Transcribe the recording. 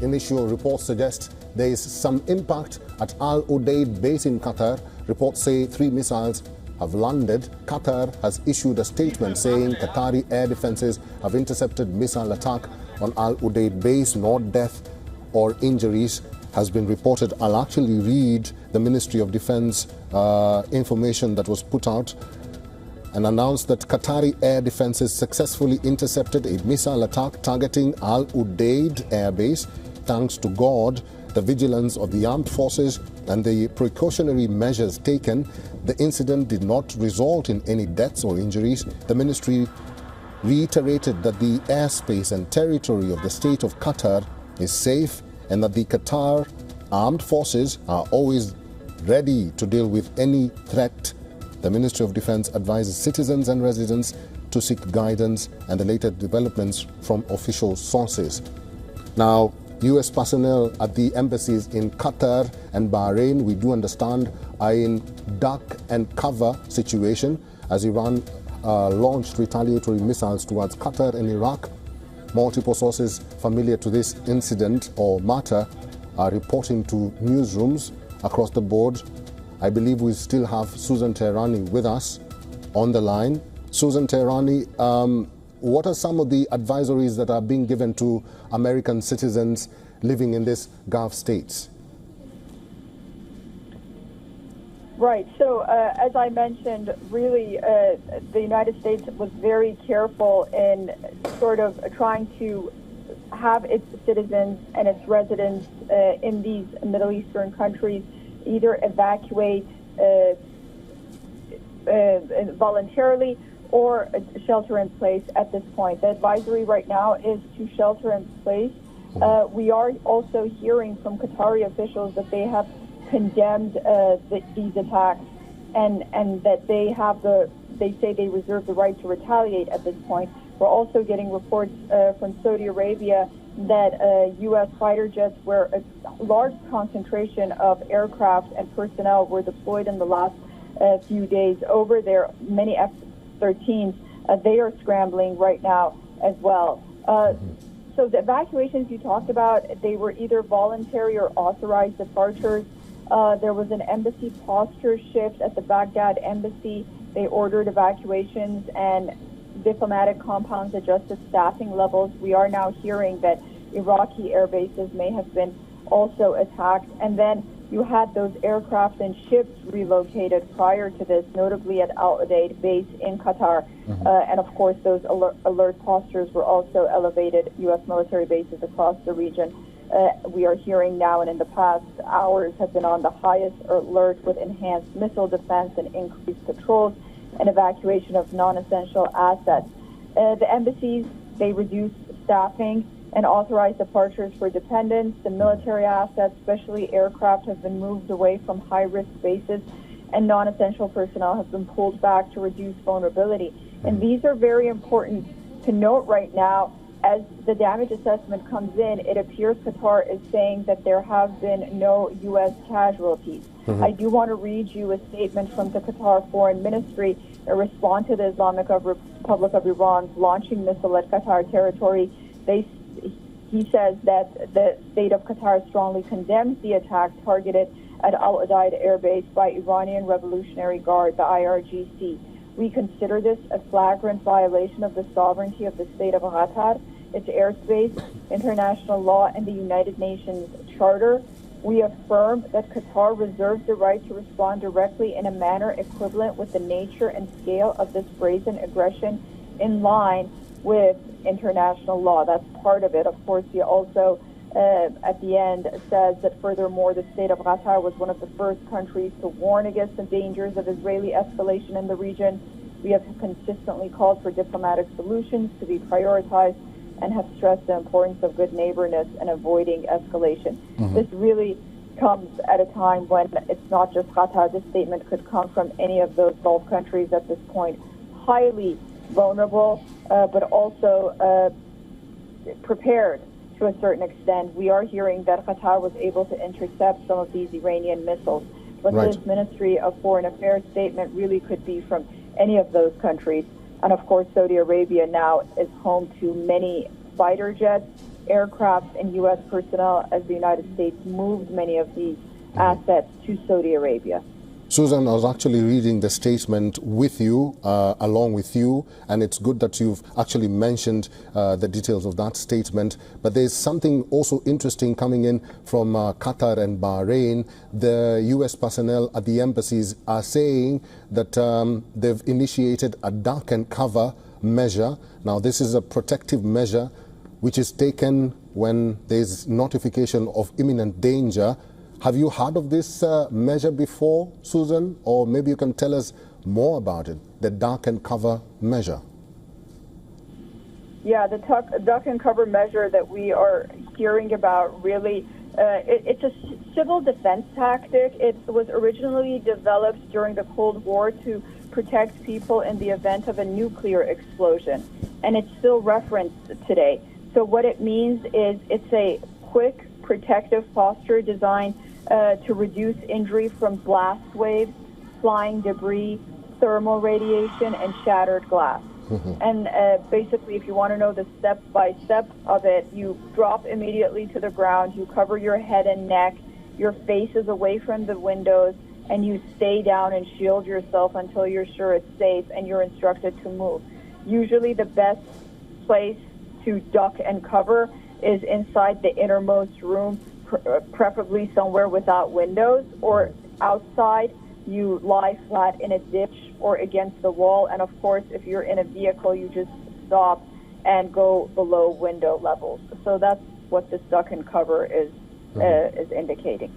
initial reports suggest there is some impact at Al Udeid base in Qatar. Reports say 3 missiles have landed. Qatar has issued a statement saying Qatari air defenses have intercepted missile attack on Al Udeid base. No death or injuries has been reported. I'll actually read the Ministry of Defense information that was put out and announced that Qatari air defenses successfully intercepted a missile attack targeting Al Udeid air base. Thanks to God, the vigilance of the armed forces and the precautionary measures taken, the incident did not result in any deaths or injuries. The ministry reiterated that the airspace and territory of the state of Qatar is safe and that the Qatar armed forces are always ready to deal with any threat. The Ministry of Defense advises citizens and residents to seek guidance and the latest developments from official sources. Now, U.S. personnel at the embassies in Qatar and Bahrain, we do understand, are in duck and cover situation as Iran launched retaliatory missiles towards Qatar and Iraq. Multiple sources familiar to this incident or matter are reporting to newsrooms across the board. I believe we still have Susan Teherani with us on the line. Susan Teherani, what are some of the advisories that are being given to American citizens living in these Gulf states? Right. So, as I mentioned, really, the United States was very careful in sort of trying to have its citizens and its residents in these Middle Eastern countries either evacuate voluntarily or shelter in place at this point. The advisory right now is to shelter in place. We are also hearing from Qatari officials that they have condemned these attacks and that they say they reserve the right to retaliate at this point. We're also getting reports from Saudi Arabia that U.S. fighter jets, where a large concentration of aircraft and personnel were deployed in the last few days over there, many F-13s, they are scrambling right now as well. So the evacuations you talked about, they were either voluntary or authorized departures. There was an embassy posture shift at the Baghdad embassy. They ordered evacuations and diplomatic compounds adjusted staffing levels. We are now hearing that Iraqi air bases may have been also attacked. And then you had those aircraft and ships relocated prior to this, notably at Al Udeid base in Qatar. And of course, those alert postures were also elevated U.S. military bases across the region. We are hearing now and in the past hours have been on the highest alert with enhanced missile defense and increased patrols and evacuation of non-essential assets. The embassies, they reduced staffing and authorized departures for dependents. The military assets, especially aircraft, have been moved away from high-risk bases, and non-essential personnel have been pulled back to reduce vulnerability. And these are very important to note right now. As the damage assessment comes in, it appears Qatar is saying that there have been no U.S. casualties. I do want to read you a statement from the Qatar Foreign Ministry in response to the Islamic Republic of Iran's launching missile at Qatar territory. He says that the state of Qatar strongly condemns the attack targeted at Al Udeid Air Base by Iranian Revolutionary Guard, the IRGC. We consider this a flagrant violation of the sovereignty of the state of Qatar, its airspace, international law, and the United Nations Charter. We affirm that Qatar reserves the right to respond directly in a manner equivalent with the nature and scale of this brazen aggression in line with international law. That's part of it. Of course, he also, at the end, says that furthermore, the state of Qatar was one of the first countries to warn against the dangers of Israeli escalation in the region. We have consistently called for diplomatic solutions to be prioritized and have stressed the importance of good neighborness and avoiding escalation. This really comes at a time when it's not just Qatar. This statement could come from any of those Gulf countries at this point, highly vulnerable, but also prepared to a certain extent. We are hearing that Qatar was able to intercept some of these Iranian missiles, but this Ministry of Foreign Affairs statement really could be from any of those countries. And of course, Saudi Arabia now is home to many fighter jets, aircraft and U.S. personnel as the United States moved many of these assets to Saudi Arabia. Susan, I was actually reading the statement with you, along with you, and it's good that you've actually mentioned the details of that statement. But there's something also interesting coming in from Qatar and Bahrain. The U.S. personnel at the embassies are saying that they've initiated a duck and cover measure. Now, this is a protective measure which is taken when there's notification of imminent danger. Have you heard of this measure before, Susan? Or maybe you can tell us more about it, the duck and cover measure. Yeah, the duck and cover measure that we are hearing about really, it's a civil defense tactic. It was originally developed during the Cold War to protect people in the event of a nuclear explosion, and it's still referenced today. So what it means is it's a quick protective posture designed to reduce injury from blast waves, flying debris, thermal radiation, and shattered glass. And basically, if you want to know the step-by-step of it, you drop immediately to the ground, you cover your head and neck, your face is away from the windows, and you stay down and shield yourself until you're sure it's safe and you're instructed to move. Usually the best place to duck and cover is inside the innermost room, preferably somewhere without windows, or outside. You lie flat in a ditch or against the wall, and of course if you're in a vehicle you just stop and go below window levels. So that's what this duck and cover is indicating.